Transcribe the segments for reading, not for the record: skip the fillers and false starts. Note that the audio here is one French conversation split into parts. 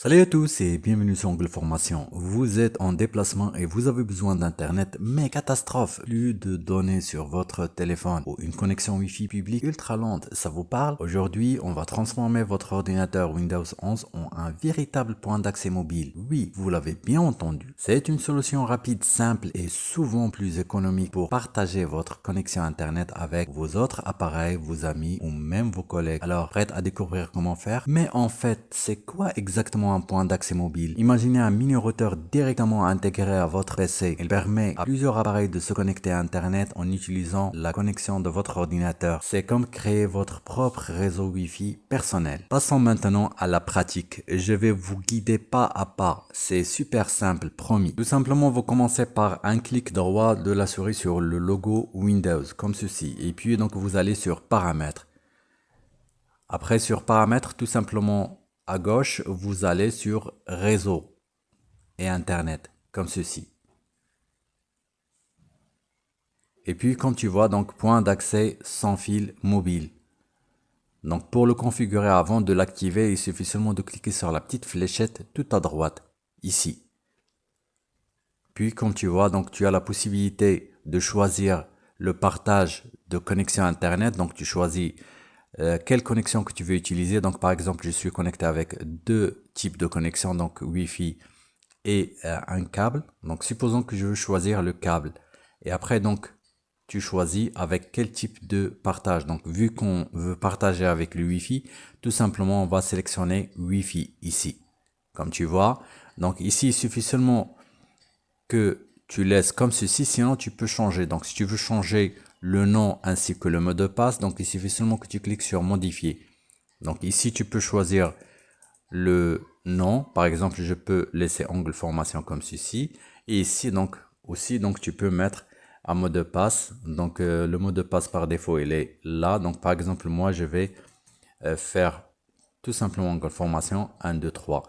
Salut à tous et bienvenue sur Angle Formation. Vous êtes en déplacement et vous avez besoin d'internet, mais catastrophe, plus de données sur votre téléphone ou une connexion Wi-Fi publique ultra lente, ça vous parle? Aujourd'hui, on va transformer votre ordinateur Windows 11 en un véritable point d'accès mobile. Oui, vous l'avez bien entendu. C'est une solution rapide, simple et souvent plus économique pour partager votre connexion internet avec vos autres appareils, vos amis ou même vos collègues. Alors, prête à découvrir comment faire? Mais en fait, c'est quoi exactement un point d'accès mobile? Imaginez un mini-routeur directement intégré à votre PC. Il permet à plusieurs appareils de se connecter à Internet en utilisant la connexion de votre ordinateur. C'est comme créer votre propre réseau Wi-Fi personnel. Passons maintenant à la pratique. Je vais vous guider pas à pas. C'est super simple, promis. Tout simplement, vous commencez par un clic droit de la souris sur le logo Windows, comme ceci. Et puis donc vous allez sur Paramètres. Après sur Paramètres, tout simplement à gauche, vous allez sur Réseau et Internet, comme ceci. Et puis comme tu vois, donc point d'accès sans fil mobile. Donc pour le configurer avant de l'activer, il suffit seulement de cliquer sur la petite fléchette tout à droite, ici. Puis comme tu vois, donc tu as la possibilité de choisir le partage de connexion Internet. Donc tu choisis quelle connexion que tu veux utiliser. Donc par exemple, je suis connecté avec deux types de connexion, donc Wi-Fi et un câble. Donc supposons que je veux choisir le câble. Et après donc tu choisis avec quel type de partage. Donc vu qu'on veut partager avec le Wi-Fi, tout simplement on va sélectionner Wi-Fi ici. Comme tu vois. Donc ici il suffit seulement que tu laisses comme ceci, sinon tu peux changer. Donc si tu veux changer le nom ainsi que le mot de passe, donc il suffit seulement que tu cliques sur modifier. Donc ici tu peux choisir le nom, par exemple je peux laisser Angle Formation comme ceci, et ici donc aussi donc tu peux mettre un mot de passe. Donc le mot de passe par défaut il est là. Donc par exemple moi je vais faire tout simplement Angle Formation 1 2 3.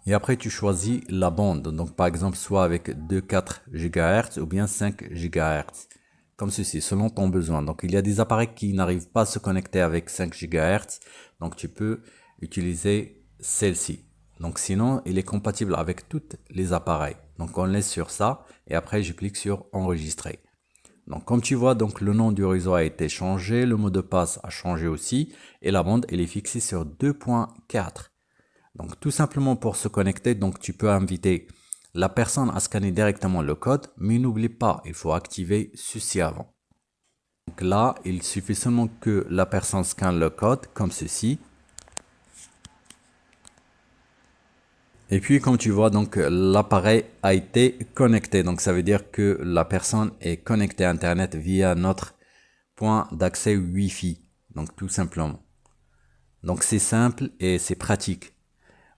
Et après, tu choisis la bande. Donc, par exemple, soit avec 2,4 GHz ou bien 5 GHz. Comme ceci, selon ton besoin. Donc, il y a des appareils qui n'arrivent pas à se connecter avec 5 GHz. Donc, tu peux utiliser celle-ci. Donc, sinon, il est compatible avec tous les appareils. Donc, on laisse sur ça. Et après, je clique sur enregistrer. Donc, comme tu vois, donc, le nom du réseau a été changé. Le mot de passe a changé aussi. Et la bande, elle est fixée sur 2.4. Donc tout simplement pour se connecter, donc tu peux inviter la personne à scanner directement le code, mais n'oublie pas, il faut activer ceci avant. Donc là, il suffit seulement que la personne scanne le code comme ceci. Et puis comme tu vois, donc l'appareil a été connecté. Donc ça veut dire que la personne est connectée à Internet via notre point d'accès Wi-Fi. Donc tout simplement. Donc c'est simple et c'est pratique.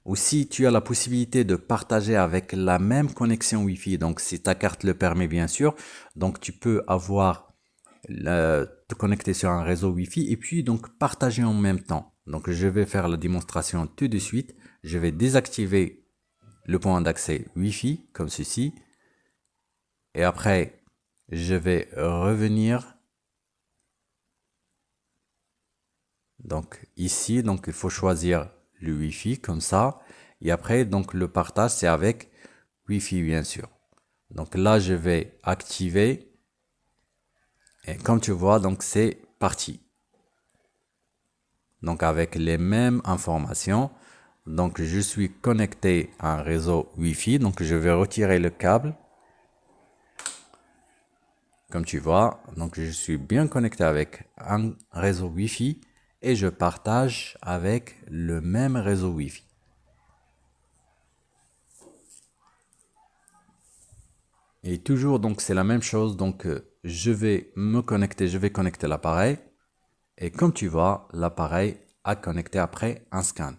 Aussi, tu as la possibilité de partager avec la même connexion Wi-Fi. Donc, si ta carte le permet, bien sûr. Donc, tu peux te connecter sur un réseau Wi-Fi et puis donc partager en même temps. Donc, je vais faire la démonstration tout de suite. Je vais désactiver le point d'accès Wi-Fi comme ceci. Et après, je vais revenir. Donc, ici, donc il faut choisir le Wi-Fi comme ça. Et après, donc le partage, c'est avec Wi-Fi, bien sûr. Donc là, je vais activer. Et comme tu vois, donc c'est parti. Donc avec les mêmes informations. Donc je suis connecté à un réseau Wi-Fi. Donc je vais retirer le câble. Comme tu vois, donc je suis bien connecté avec un réseau Wi-Fi. Et je partage avec le même réseau Wi-Fi. Et toujours, donc, c'est la même chose. Donc, je vais connecter l'appareil. Et comme tu vois, l'appareil a connecté après un scan.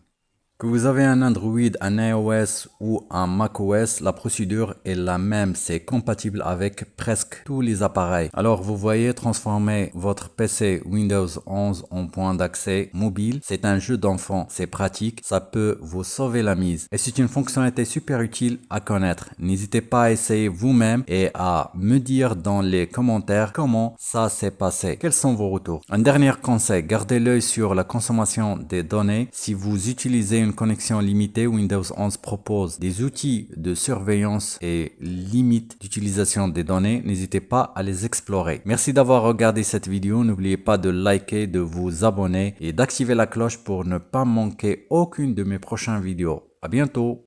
Que vous avez un Android, un iOS ou un macOS, la procédure est la même. C'est compatible avec presque tous les appareils. Alors vous voyez, transformer votre PC Windows 11 en point d'accès mobile, c'est un jeu d'enfant. C'est pratique, ça peut vous sauver la mise. Et c'est une fonctionnalité super utile à connaître. N'hésitez pas à essayer vous-même et à me dire dans les commentaires comment ça s'est passé. Quels sont vos retours? Un dernier conseil, gardez l'œil sur la consommation des données. Si vous utilisez une connexion limitée, Windows 11 propose des outils de surveillance et limite d'utilisation des données. N'hésitez pas à les explorer. Merci d'avoir regardé cette vidéo. N'oubliez pas de liker, de vous abonner et d'activer la cloche pour ne pas manquer aucune de mes prochaines vidéos. À bientôt!